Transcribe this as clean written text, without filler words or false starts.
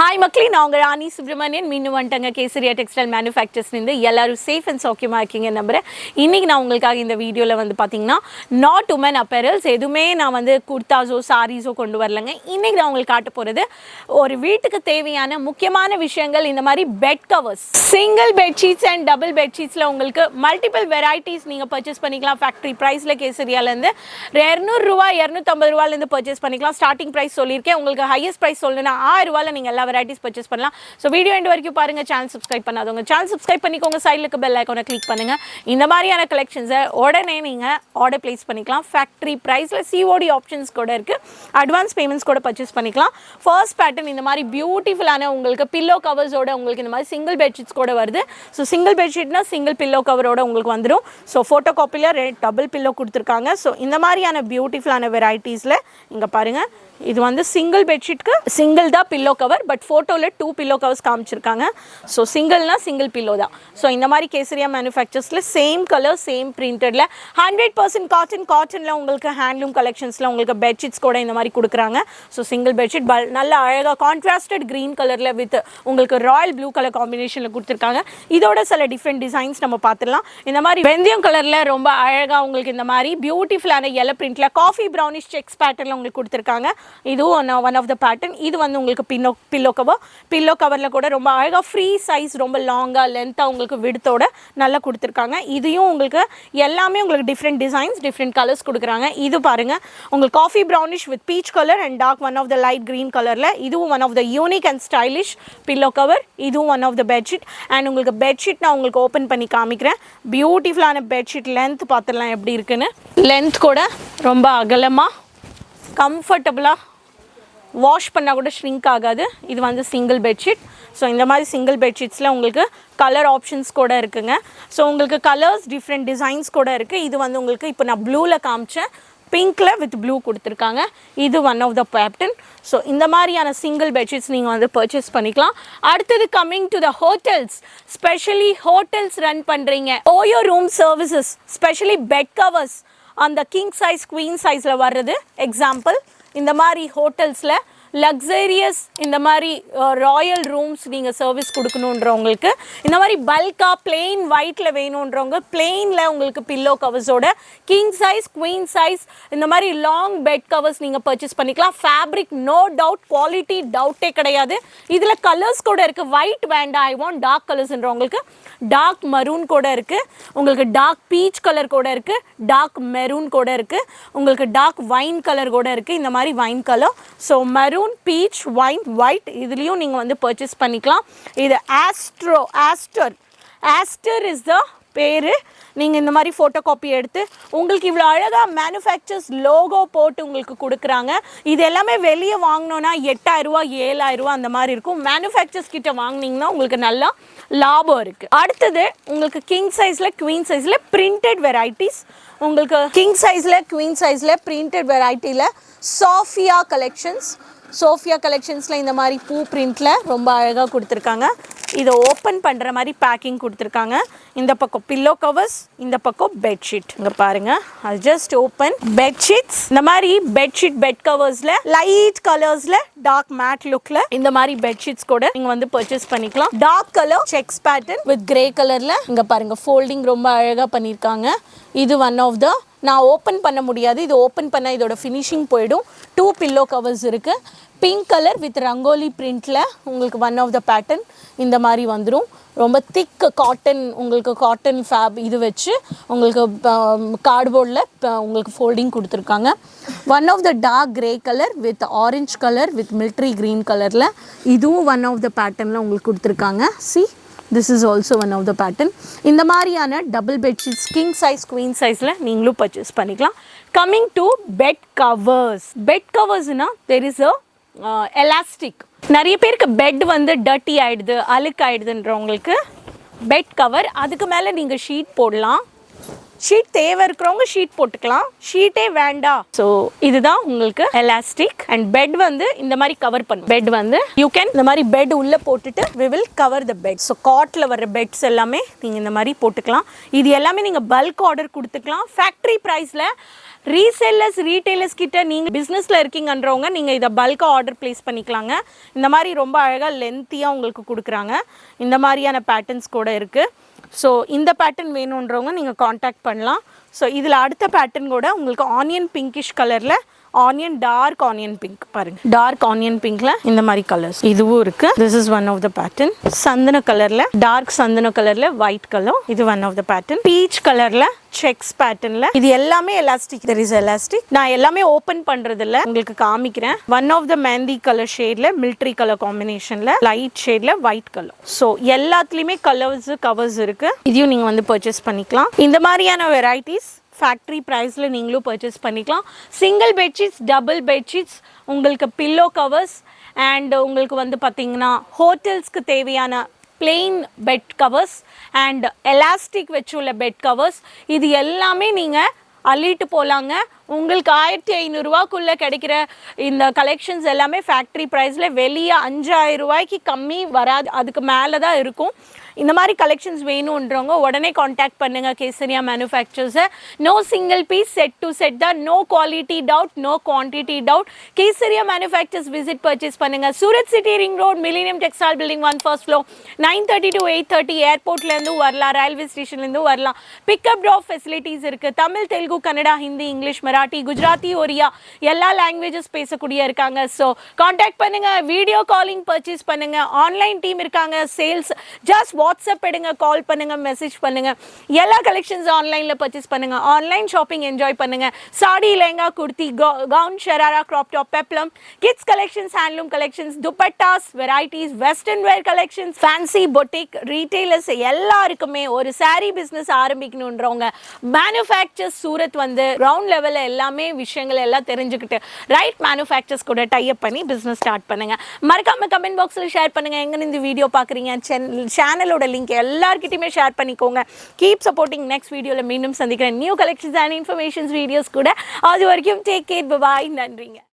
Hi மக்களே, நான் உங்கள் ராணி சுப்ரமணியன். மீண்டும் வந்துட்டாங்க கேசரியா டெக்ஸ்டைல் மேனுஃபேக்சர்ஸ்லேருந்து. எல்லாரும் சேஃப் அண்ட் சௌக்கியமாக இருக்கீங்க நம்புகிறேன். இன்றைக்கி நான் உங்களுக்காக இந்த வீடியோவில் வந்து பார்த்தீங்கன்னா நாட் உமன் அப்பேரல்ஸ் எதுவுமே நான் வந்து குர்தாஸோ சாரீஸோ கொண்டு வரலைங்க. இன்றைக்கி நான் உங்களுக்கு காட்ட போகிறது ஒரு வீட்டுக்கு தேவையான முக்கியமான விஷயங்கள். இந்த மாதிரி bed covers, single bedsheets and double பெட்ஷீட்ஸில் உங்களுக்கு மல்டிபிள் வெரைட்டிஸ் நீங்கள் பர்ச்சேஸ் பண்ணிக்கலாம். ஃபேக்ட்ரி ப்ரைஸில் கேசரியாலேருந்து 200 ரூபா 250 ரூபாயிலேருந்து பர்ச்சேஸ் பண்ணிக்கலாம். ஸ்டார்டிங் ப்ரைஸ் சொல்லியிருக்கேன். உங்களுக்கு ஹையஸ்ட் ப்ரைஸ் சொல்லணும்னா 1000 ரூபாயில் நீங்கள் எல்லா வெரைட்டிஸ் பர்ச்சேஸ் பண்ணலாம். ஸோ வீடியோ எண்ட் வரைக்கும் பாருங்க. சேனல் சப்ஸ்கிரைப் பண்ணாதவங்க சேனல் சப்ஸ்கிரைப் பண்ணிக்கோங்க. சைடில் இருக்க பெல் ஐக்கானை கிளிக் பண்ணுங்க. இந்த மாதிரியான கலெக்ஷன்ஸை உடனே நீங்கள் ஆர்டர் பிளேஸ் பண்ணிக்கலாம். ஃபேக்ட்ரி ப்ரைஸில் சிஓடி ஆப்ஷன்ஸ் கூட இருக்குது. அட்வான்ஸ் பேமெண்ட்ஸ் கூட பர்ச்சேஸ் பண்ணிக்கலாம். ஃபர்ஸ்ட் பேட்டர்ன் இந்த மாதிரி பியூட்டிஃபுல்லான உங்களுக்கு பில்லோ கவர்ஸோட உங்களுக்கு இந்த மாதிரி சிங்கிள் பெட்ஷீட்ஸ் கூட வருது. ஸோ சிங்கிள் பெட்ஷீட்னா சிங்கிள் பில்லோ கவரோட உங்களுக்கு வந்துடும். ஸோ ஃபோட்டோ காப்பியில் டபுள் பில்லோ கொடுத்துருக்காங்க. ஸோ இந்த மாதிரியான பியூட்டிஃபுல்லான வெரைட்டிஸில் இங்கே பாருங்கள். இது வந்து சிங்கிள் பெட்ஷீட்க்கு சிங்கிள் தான் பில்லோ கவர், பட் ஃபோட்டோவில் 2 பில்லோ கவர்ஸ் காமிச்சிருக்காங்க. ஸோ சிங்கிள்னா சிங்கிள் பில்லோ தான். ஸோ இந்த மாதிரி கேசரியா மேனுஃபேக்சர்ஸில் சேம் கலர் சேம் பிரிண்டடில் 100% காட்டனில் உங்களுக்கு ஹேண்ட்லூம் கலெக்ஷன்ஸில் உங்களுக்கு பெட்ஷீட்ஸ் கூட இந்த மாதிரி கொடுக்குறாங்க. ஸோ சிங்கிள் பெட்ஷீட் நல்ல அழகாக கான்ட்ராஸ்டட் க்ரீன் கலரில் வித் உங்களுக்கு ராயல் ப்ளூ கலர் காம்பினேஷனில் கொடுத்துருக்காங்க. இதோட சில டிஃப்ரெண்ட் டிசைன்ஸ் நம்ம பார்த்துடலாம். இந்த மாதிரி வெந்தயம் கலரில் ரொம்ப அழகாக உங்களுக்கு இந்த மாதிரி பியூட்டிஃபுல்லான எல்லோ பிரிண்டில் காஃபி ப்ரௌனிஷ் செக்ஸ் பேட்டர்னில் உங்களுக்கு கொடுத்துருக்காங்க. இதுவும் ஒன் ஆஃப் த பேட்டர்ன். இது வந்து உங்களுக்கு பில்லோ கவரில் கூட ரொம்ப அழகாக ஃப்ரீ சைஸ் ரொம்ப லாங்காக லென்த்தாக உங்களுக்கு விடுத்தோட நல்லா கொடுத்துருக்காங்க. இதையும் உங்களுக்கு எல்லாமே உங்களுக்கு டிஃப்ரெண்ட் டிசைன்ஸ் டிஃப்ரெண்ட் கலர்ஸ் கொடுக்குறாங்க. இது பாருங்கள், உங்களுக்கு coffee brownish with peach colour and dark one of the light green கலரில். இதுவும் one of the unique and stylish pillow cover. இதுவும் one of the bedsheet. And உங்களுக்கு பெட்ஷீட் நான் உங்களுக்கு ஓப்பன் பண்ணி காமிக்கிறேன். பியூட்டிஃபுல்லான பெட்ஷீட். லென்த் பார்த்துடலாம் எப்படி இருக்குன்னு. லென்த் கூட ரொம்ப அகலமாக கம்ஃபர்டபுளாக வாஷ் பண்ணால் கூட ஷ்ரிங்க் ஆகாது. இது வந்து சிங்கிள் பெட்ஷீட். ஸோ இந்த மாதிரி சிங்கிள் பெட்ஷீட்ஸில் உங்களுக்கு கலர் ஆப்ஷன்ஸ் கூட இருக்குங்க. ஸோ உங்களுக்கு கலர்ஸ் டிஃப்ரெண்ட் டிசைன்ஸ் கூட இருக்குது. இது வந்து உங்களுக்கு இப்போ நான் ப்ளூவில் காமிச்சேன், பிங்க்கில் வித் ப்ளூ கொடுத்துருக்காங்க. இது one of the pattern. So இந்த மாதிரியான சிங்கிள் பெட்ஷீட்ஸ் நீங்கள் வந்து பர்ச்சேஸ் பண்ணிக்கலாம். அடுத்தது coming to the hotels. Specially hotels run பண்ணுறீங்க, OYO room services, specially bed covers அந்த கிங் சைஸ் குவீன் சைஸில் வர்றது. எக்ஸாம்பிள் இந்த மாதிரி ஹோட்டல்ஸில் லக்ஸரியஸ் இந்த மாதிரி ராயல் ரூம்ஸ் நீங்கள் சர்வீஸ் கொடுக்கணுன்றவங்களுக்கு, இந்த மாதிரி பல்காக பிளெயின் ஒயிட்டில் வேணுன்றவங்க பிளெயினில் உங்களுக்கு பில்லோ கவர்ஸோட கிங் சைஸ் குவீன் சைஸ் இந்த மாதிரி லாங் பெட் கவர்ஸ் நீங்கள் பர்ச்சேஸ் பண்ணிக்கலாம். ஃபேப்ரிக் நோ டவுட், குவாலிட்டி டவுட்டே கிடையாது. இதில் கலர்ஸ் கூட இருக்குது. ஒயிட் வேண்டாம், ஐ வாண்ட் டார்க் கலர்ஸ்ன்றவங்களுக்கு டார்க் மரூன் கூட இருக்குது. உங்களுக்கு டார்க் பீச் கலர் கூட இருக்குது. டார்க் மெரூன் கூட இருக்குது. உங்களுக்கு டார்க் வைன் கலர் கூட இருக்குது. இந்த மாதிரி wine colour. So maroon, peach, wine, white இதுலேயும் நீங்கள் வந்து பர்ச்சேஸ் பண்ணிக்கலாம். இது ஆஸ்டர் இஸ் த பேர். நீங்கள் இந்த மாதிரி ஃபோட்டோ காப்பி எடுத்து உங்களுக்கு இவ்வளோ அழகாக மேனுஃபேக்சர்ஸ் லோகோ போட்டு உங்களுக்கு கொடுக்குறாங்க. இது எல்லாமே வெளியே வாங்கினோன்னா 8000 ரூபா 7000 ரூபா அந்த மாதிரி இருக்கும். மேனுஃபேக்சர்ஸ் கிட்ட வாங்கினீங்கன்னா உங்களுக்கு நல்லா லாபம் இருக்குது. அடுத்தது உங்களுக்கு கிங் சைஸில் குவீன் சைஸில் பிரிண்டட் வெரைட்டிஸ். உங்களுக்கு கிங் சைஸில் குவீன் சைஸில் பிரிண்டட் வெரைட்டியில் சோஃபியா கலெக்ஷன்ஸில் இந்த மாதிரி பூ பிரிண்டில் ரொம்ப அழகாக கொடுத்துருக்காங்க. இதை ஓப்பன் பண்ணுற மாதிரி பேக்கிங் கொடுத்துருக்காங்க. இந்த பக்கம் பில்லோ கவர்ஸ், இந்த பக்கம் பெட்ஷீட். இங்கே பாருங்கள், அது ஜஸ்ட் ஓப்பன் பெட்ஷீட்ஸ். இந்த மாதிரி பெட்ஷீட் பெட் கவர்ஸில் லைட் கலர்ஸில் டார்க் மேட் லுக்கில் இந்த மாதிரி பெட்ஷீட்ஸ் கூட நீங்கள் வந்து பர்ச்சேஸ் பண்ணிக்கலாம். Dark colour checks pattern with grey கலரில். இங்கே பாருங்கள், ஃபோல்டிங் ரொம்ப அழகாக பண்ணியிருக்காங்க. இது ஒன் ஆஃப் த, நான் ஓப்பன் பண்ண முடியாது, இது ஓப்பன் பண்ணால் இதோட ஃபினிஷிங் போயிடும். 2 பில்லோ கவர்ஸ் இருக்குது. பிங்க் கலர் வித் ரங்கோலி பிரிண்டில் உங்களுக்கு ஒன் ஆஃப் த பேட்டர்ன் இந்த மாதிரி வந்துடும். ரொம்ப திக் காட்டன், உங்களுக்கு காட்டன் இது வச்சு உங்களுக்கு கார்ட்போர்டில் உங்களுக்கு ஃபோல்டிங் கொடுத்துருக்காங்க. One of the dark grey colour with orange colour with military green கலரில். இதுவும் ஒன் ஆஃப் த பேட்டர்னில் உங்களுக்கு கொடுத்துருக்காங்க. See, this is also one of the pattern. இந்த மாதிரியான double bedsheets king size queen சைஸில் நீங்களும் பர்ச்சேஸ் பண்ணிக்கலாம். கம்மிங் டு பெட் கவர்ஸ்னால் தெர் இஸ் அ எலாஸ்டிக். நிறைய பேருக்கு பெட் வந்து டர்ட்டி ஆகிடுது, அழுக்கு ஆகிடுதுன்றவங்களுக்கு பெட் கவர், அதுக்கு மேலே நீங்கள் ஷீட் போடலாம். ஷீட் தேவை இருக்கிறவங்க ஷீட் போட்டுக்கலாம், ஷீட்டே வேண்டாம். ஸோ இதுதான் உங்களுக்கு எலாஸ்டிக். அண்ட் பெட் வந்து இந்த மாதிரி கவர் பண்ணும். பெட் வந்து யூ கேன் இந்த மாதிரி பெட் உள்ள போட்டுட்டு we will cover the bed. So காட்ல வர பெட்ஸ் எல்லாமே நீங்கள் இந்த மாதிரி போட்டுக்கலாம். இது எல்லாமே நீங்கள் பல்க் ஆர்டர் கொடுத்துக்கலாம். ஃபேக்ட்ரி ப்ரைஸில் ரீசெல்லர்ஸ் ரீட்டைலர்ஸ் கிட்ட நீங்கள் பிஸ்னஸில் இருக்கீங்கன்றவங்க நீங்கள் இதை பல்காக ஆர்டர் ப்ளேஸ் பண்ணிக்கலாங்க. இந்த மாதிரி ரொம்ப அழகாக லென்த்தியாக உங்களுக்கு கொடுக்குறாங்க. இந்த மாதிரியான பேட்டர்ன்ஸ் கூட இருக்குது. ஸோ இந்த பேட்டர்ன் வேணுன்றவங்க நீங்கள் காண்டாக்ட் பண்ணலாம். ஸோ இதில் அடுத்த பேட்டர்ன் கூட உங்களுக்கு ஆனியன் பிங்கிஷ் கலரில் ஆனியன் டார்க் ஆனியன் பிங்க் பாருங்க, டார்க் ஆனியன் பிங்க்ல இந்த மாதிரி கலர்ஸ் இதுவும் இருக்கு. This is one of the pattern. சந்தன கலர்ல டார்க் சந்தன கலர்ல ஒயிட் கலர், இது one of the pattern. Peach கலர்ல செக்ஸ் பேட்டர்ன்ல இது எல்லாமே எலாஸ்டிக். There is elastic. நான் எல்லாமே ஓபன் பண்றது இல்ல, உங்களுக்கு காமிக்கிறேன். One of the mehndi colour ஷேட்ல மிலிட்டரி கலர் காம்பினேஷன்ல லைட் ஷேட்ல ஒயிட் கலர். ஸோ எல்லாத்துலயுமே கலர்ஸ் கவர்ஸ் இருக்கு. இதையும் நீங்க வந்து பர்ச்சேஸ் பண்ணிக்கலாம். இந்த மாதிரியான வெரைட்டிஸ் ஃபேக்ட்ரி ப்ரைஸில் நீங்களும் பர்ச்சேஸ் பண்ணிக்கலாம். சிங்கிள் பெட்ஷீட்ஸ், டபுள் பெட்ஷீட்ஸ், உங்களுக்கு பில்லோ கவர்ஸ் அண்ட் உங்களுக்கு வந்து பார்த்திங்கன்னா ஹோட்டல்ஸ்க்கு தேவையான plain bed covers and elastic வச்சுள்ள பெட் கவர்ஸ், இது எல்லாமே நீங்கள் அள்ளிட்டு போகலாங்க. உங்களுக்கு 1500 ரூபாய்க்குள்ளே கிடைக்கிற இந்த கலெக்ஷன்ஸ் எல்லாமே ஃபேக்ட்ரி ப்ரைஸில் வெளியே 5000 ரூபாய்க்கு கம்மி வராது, அதுக்கு மேலே தான் இருக்கும். இந்த மாதிரி கலெக்ஷன்ஸ் வேணுன்றவங்க உடனே காண்டாக்ட் பண்ணுங்கள் கேசரியா மேனுஃபேக்சர்ஸை. No single piece, set to set தான், no quality doubt, no quantity doubt. Kesariya manufacturers visit purchase பண்ணுங்கள். Surat city ring road, Millennium Textile building 1 first floor, 9:30 to 8:30. ஏர்போர்ட்லேருந்து வரலாம், ரயில்வே ஸ்டேஷன்லேருந்து வரலாம். பிக்கப் ட்ராப் ஃபெசிலிட்டிஸ் இருக்குது. தமிழ், தெலுங்கு, கன்னடா, ஹிந்தி, இங்கிலீஷ், மராட்டி, குஜராத்தி, ஒரியா எல்லா லாங்குவேஜஸ் பேசக்கூடிய இருக்காங்க. ஸோ காண்டாக்ட் பண்ணுங்கள், வீடியோ காலிங் பர்ச்சேஸ் பண்ணுங்கள். ஆன்லைன் டீம் இருக்காங்க, சேல்ஸ். ஜஸ்ட் வாட்ஸ்அப் எடுங்க, கால் பண்ணுங்க, மெசேஜ் பண்ணுங்க. எல்லா கலெக்ஷன்ஸ் ஆன்லைன்ல பர்ச்சேஸ் பண்ணுங்க. ஆன்லைன் ஷாப்பிங் என்ஜாய் பண்ணுங்க. சாடி, lehenga, kurti, gown, sharara, crop top, peplum, kids collections, handloom collections, dupattas, varieties, western வேர் கலெக்ஷன்ஸ், ஃபேன்சி, பொட்டிக், ரீட்டைலர்ஸ் எல்லாருக்குமே ஒரு சாரி பிசினஸ் ஆரம்பிக்கணுன்றவங்க மேனுஃபேக்சர்ஸ் சூரத் வந்து கிரவுண்ட் லெவலில் எல்லாமே விஷயங்கள் எல்லாம் தெரிஞ்சுக்கிட்டு ரைட் மேனுஃபேக்சர்ஸ் கூட டைப் பண்ணி பிசினஸ் ஸ்டார்ட் பண்ணுங்க. மறக்காம கமெண்ட் பாக்ஸில் ஷேர் பண்ணுங்க எங்க இந்த வீடியோ பார்க்குறீங்க. சேனலோட லிங்க் எல்லார்கிட்டயுமே ஷேர் பண்ணிக்கோங்க. Keep supporting. நெக்ஸ்ட் வீடியோல மீண்டும் சந்திக்கிறேன் new collections and informations videos கூட. அது வரைக்கும் டேக் கேர், பை, நன்றிங்க.